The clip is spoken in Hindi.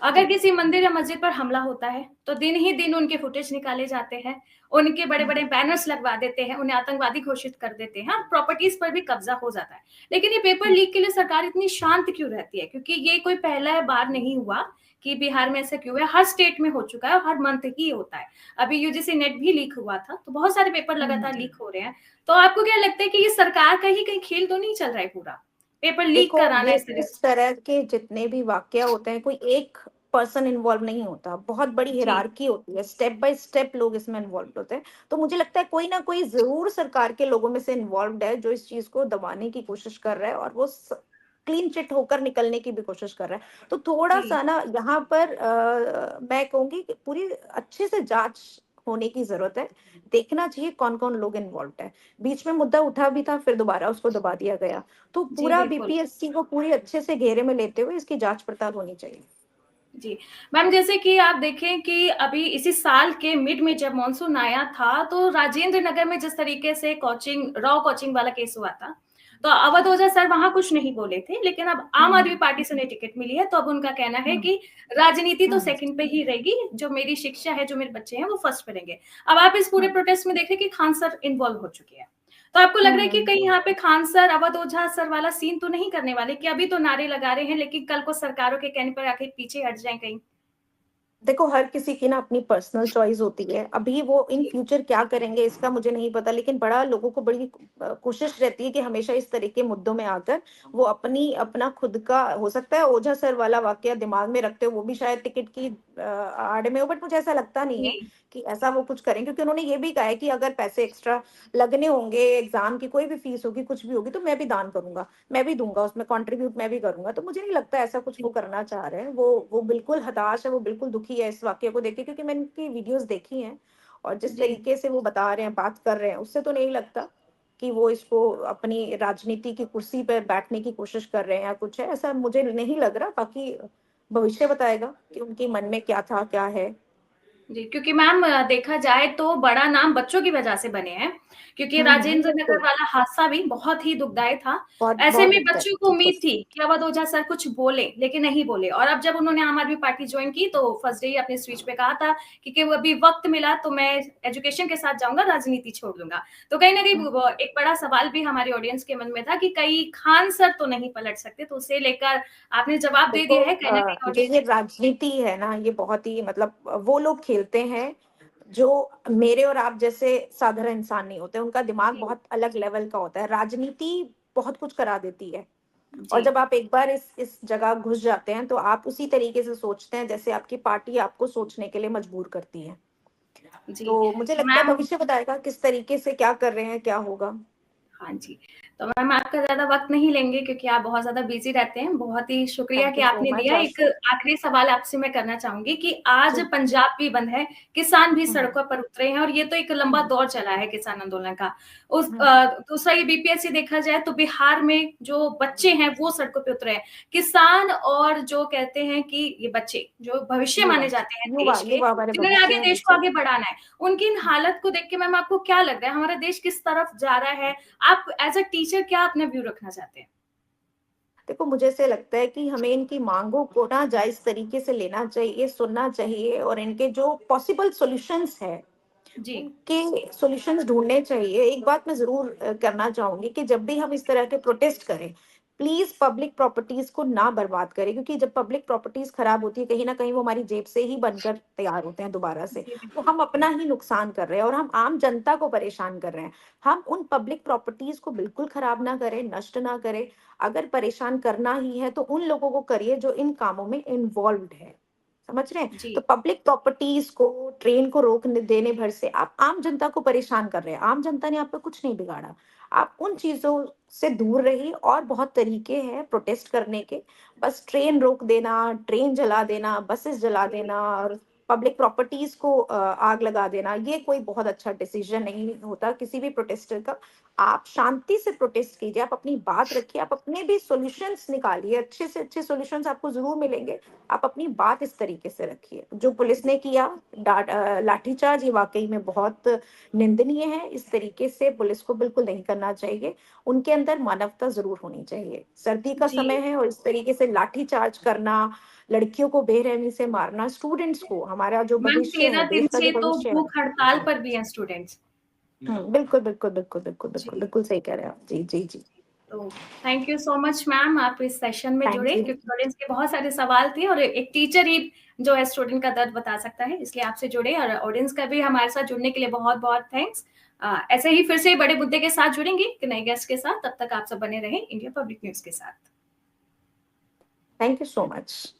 अगर किसी मंदिर या मस्जिद पर हमला होता है, तो दिन ही दिन उनके फुटेज निकाले जाते हैं, उनके बड़े-बड़े बैनर्स लगवा देते हैं, उन्हें आतंकवादी घोषित कर देते हैं, प्रॉपर्टीज़ पर भी कब्ज़ा हो जाता है। लेकिन ये पेपर लीक के लिए सरकार इतनी शांत क्यों रहती है? क्योंकि ये कोई पहला बार नहीं हुआ कि बिहार में ऐसा क्यों है, हर स्टेट में हो चुका है और हर मंथ ही होता है। अभी यूजीसी नेट भी लीक हुआ था, तो बहुत सारे पेपर लगातार लीक हो रहे हैं। तो आपको क्या लगता है कि ये सरकार का ही कहीं खेल तो नहीं चल रहा है पूरा? पेपर लीक देखो, कराना ये इस तरह इस तरह के जितने भी वाकया होते हैं, कोई एक पर्सन इन्वॉल्व नहीं होता, बहुत बड़ी जी, हिरार्की होती है, स्टेप बाय स्टेप लोग इसमें इन्वॉल्व होते हैं। तो मुझे लगता है कोई ना कोई जरूर सरकार के लोगों में से इन्वॉल्व है जो इस चीज को दबाने की कोशिश कर रहा है, और वो क्लीन चिट होकर निकलने की भी कोशिश कर रहा है। तो थोड़ा जी, सा ना यहाँ पर मैं कहूंगी कि पूरी अच्छे से जांच होने की जरूरत है। देखना चाहिए कौन कौन लोग इन्वॉल्व है। बीच में मुद्दा उठा भी था, फिर दोबारा उसको दबा दिया गया। तो जी, पूरा बिल्कुल। बीपीएससी को पूरी अच्छे से घेरे में लेते हुए इसकी जांच पड़ताल होनी चाहिए। जी। मैम जैसे कि आप देखें कि अभी इसी साल के मिड में जब मानसून आया था, तो राजेंद्र नगर में जिस तरीके से रॉ कोचिंग वाला केस हुआ था, तो अवध ओझा सर वहाँ कुछ नहीं बोले थे, लेकिन अब आम आदमी हम्म, पार्टी से उन्हें टिकट मिली है, तो अब उनका कहना है हम्म, कि राजनीति तो हम्म, सेकंड पे ही रहेगी, जो मेरी शिक्षा है, जो मेरे बच्चे हैं, वो फर्स्ट पे रहेंगे। अब आप इस पूरे हम्म, प्रोटेस्ट में देखें कि खान सर इन्वॉल्व हो चुके हैं। तो आपको लग रहा है कि हम्म। कहीं यहाँ पे खान सर, अवध ओझा सर वाला सीन तो नहीं करने वाले कि अभी तो नारे लगा रहे हैं, लेकिन कल को सरकारों के कहने पर आके पीछे हट जाएँ कहीं? देखो, हर किसी की ना अपनी पर्सनल चॉइस होती है। अभी वो इन जी, फ्यूचर क्या करेंगे इसका मुझे नहीं पता, लेकिन बड़ा लोगों को बड़ी कोशिश रहती है कि हमेशा इस तरह के मुद्दों में आकर वो अपना खुद का, हो सकता है ओझा सर वाला वाकया दिमाग में रखते हो, वो भी शायद टिकट की आड़ में हो, बट मुझे ऐसा लगता नहीं है जी, कि ऐसा वो कुछ करें, क्योंकि उन्होंने ये भी कहा है कि अगर पैसे एक्स्ट्रा लगने होंगे, एग्जाम की कोई भी फीस होगी, कुछ भी होगी, तो मैं भी दान करूंगा, मैं भी दूंगा, उसमें कंट्रीब्यूट मैं भी करूंगा। तो मुझे नहीं लगता ऐसा कुछ वो करना चाह रहे हैं। वो बिल्कुल हताश है, वो बिल्कुल दुखी है इस वाक्य को देख के, क्योंकि मैंने उनकी वीडियोस देखी हैं, और जिस जी, तरीके से वो बता रहे हैं, बात कर रहे हैं, उससे तो नहीं लगता कि वो इसको अपनी राजनीति की कुर्सी पर बैठने की कोशिश कर रहे हैं या कुछ है, ऐसा मुझे नहीं लग रहा। बाकी भविष्य बताएगा कि उनके मन में क्या था, क्या है। जी, क्योंकि मैम देखा जाए तो बड़ा नाम बच्चों की वजह से बने हैं, क्योंकि राजेंद्र नगर बिल्कुल। वाला हादसा भी बहुत ही दुखदाई था। बहुत ऐसे बहुत में दुखता है, बच्चों को बिल्कुल। उम्मीद थी कि अवध ओझा सर कुछ बोले, लेकिन नहीं बोले, और अब जब उन्होंने आम आदमी पार्टी ज्वाइन की, तो फर्स्ट डे ही अपने स्पीच पे कहा था कि वो अभी वक्त मिला तो मैं एजुकेशन के साथ जाऊंगा, राजनीति छोड़ दूंगा। तो कहीं ना कहीं एक बड़ा सवाल भी हमारे ऑडियंस के मन में था कि कई खान सर तो नहीं पलट सकते, तो उसे लेकर आपने जवाब दे देखो, दिया है, कहीं ना कहीं ये ऑडियंस। राजनीति है ना, ये बहुत ही मतलब वो लोग खेलते हैं जो मेरे और आप जैसे साधारण इंसान नहीं होते, उनका दिमाग जी, बहुत अलग लेवल का होता है। राजनीति बहुत कुछ करा देती है, और जी, जब आप एक बार इस जगह घुस जाते हैं, तो आप उसी तरीके से सोचते हैं जैसे आपकी पार्टी आपको सोचने के लिए मजबूर करती है। जी। तो मुझे तो लगता है मैम, भविष्य बताएगा किस तरीके से क्या कर रहे हैं, क्या होगा। हाँ जी। तो मैम आपका ज़्यादा वक़्त नहीं लेंगे क्योंकि आप बहुत ज़्यादा बिज़ी रहते हैं। बहुत ही शुक्रिया थैंक कि यू सो आपने मच दिया। एक आशा। आखिरी सवाल आपसे मैं करना चाहूँगी कि आज जी। पंजाब भी बंद है, किसान भी हम्म, सड़कों पर उतरे हैं और ये तो एक लंबा हम्म, दौर चला है किसान आंदोलन का। हम्म, दूसरा ये बीपीएससी देखा जाए तो बिहार में जो बच्चे हैं वो सड़कों पे उतरे हैं। किसान और जो कहते हैं कि ये बच्चे, जो भविष्य युवा, माने जाते हैं युवा देश के, युवा हमारे जिन्हें भविष्य आगे हैं देश को बच्चे। आगे बढ़ाना है, उनकी इन हालत को देख के मैम आपको क्या लग रहा है हमारा देश किस तरफ जा रहा है? आप एज़ अ टीचर क्या अपना व्यू रखना चाहते हैं? देखो, मुझे ऐसे लगता है कि हमें इनकी मांगों को ना जायज तरीके से लेना चाहिए, सुनना चाहिए, और इनके जो पॉसिबल सॉल्यूशंस है जी, उनके सॉल्यूशंस ढूंढने चाहिए। एक बात मैं जरूर करना चाहूंगी कि जब भी हम इस तरह के प्रोटेस्ट करें, प्लीज पब्लिक प्रॉपर्टीज को ना बर्बाद करें, क्योंकि जब पब्लिक प्रॉपर्टीज खराब होती है, कहीं ना कहीं वो हमारी जेब से ही बनकर तैयार होते हैं दोबारा से। जी, तो बिल्कुल। हम अपना ही नुकसान कर रहे हैं, और हम आम जनता को परेशान कर रहे हैं। हम उन पब्लिक प्रॉपर्टीज को बिल्कुल खराब ना करें, नष्ट ना करें। अगर परेशान करना ही है तो उन लोगों को करिए जो इन कामों में इन्वॉल्व्ड है। समझ रहे हैं? तो जी, पब्लिक प्रॉपर्टीज को, ट्रेन को रोक देने भर से आप आम जनता को परेशान कर रहे हैं। आम जनता ने आप पे कुछ नहीं बिगाड़ा। आप उन चीजों से दूर रहिए, और बहुत तरीके हैं प्रोटेस्ट करने के। बस ट्रेन रोक देना, ट्रेन जला देना, बसेस जला जी, देना, और पब्लिक प्रॉपर्टीज को आग लगा देना, ये कोई बहुत अच्छा डिसीजन नहीं होता किसी भी प्रोटेस्टर का। आप शांति से प्रोटेस्ट कीजिए, आप अपनी बात रखिए, आप अपने भी सॉल्यूशंस निकालिए, अच्छे से अच्छे सॉल्यूशंस आपको जरूर मिलेंगे। आप अपनी बात इस तरीके से रखिए। जो पुलिस ने किया, लाठीचार्ज, ये वाकई में बहुत निंदनीय है। इस तरीके से पुलिस को बिल्कुल नहीं करना चाहिए। उनके अंदर मानवता जरूर होनी चाहिए। सर्दी का जी, समय है, और इस तरीके से लाठीचार्ज करना, लड़कियों को बेरहमी से मारना, स्टूडेंट्स को, हमारा जो मैम भविष्य 13 है, दिन देश का से जो तो भविष्य है। भूख हड़ताल पर भी हैं स्टूडेंट्स। बिल्कुल बिल्कुल बिल्कुल बिल्कुल बिल्कुल जी। बिल्कुल सही कह रहे हैं आप। जी जी जी। तो thank you so much ma'am, आप इस सेशन में थैंक जुड़े, यू। क्योंकि ऑडियंस के बहुत सारे सवाल थे और एक टीचर ही जो है स्टूडेंट का दर्द बता सकता है, इसलिए आपसे जुड़े, और ऑडियंस का भी हमारे साथ जुड़ने के लिए बहुत बहुत थैंक्स। ऐसे ही फिर से बड़े मुद्दे के साथ जुड़ेंगे एक नए गेस्ट के साथ, तब तक आप सब बने रहें इंडिया पब्लिक न्यूज के साथ। Thank you so much.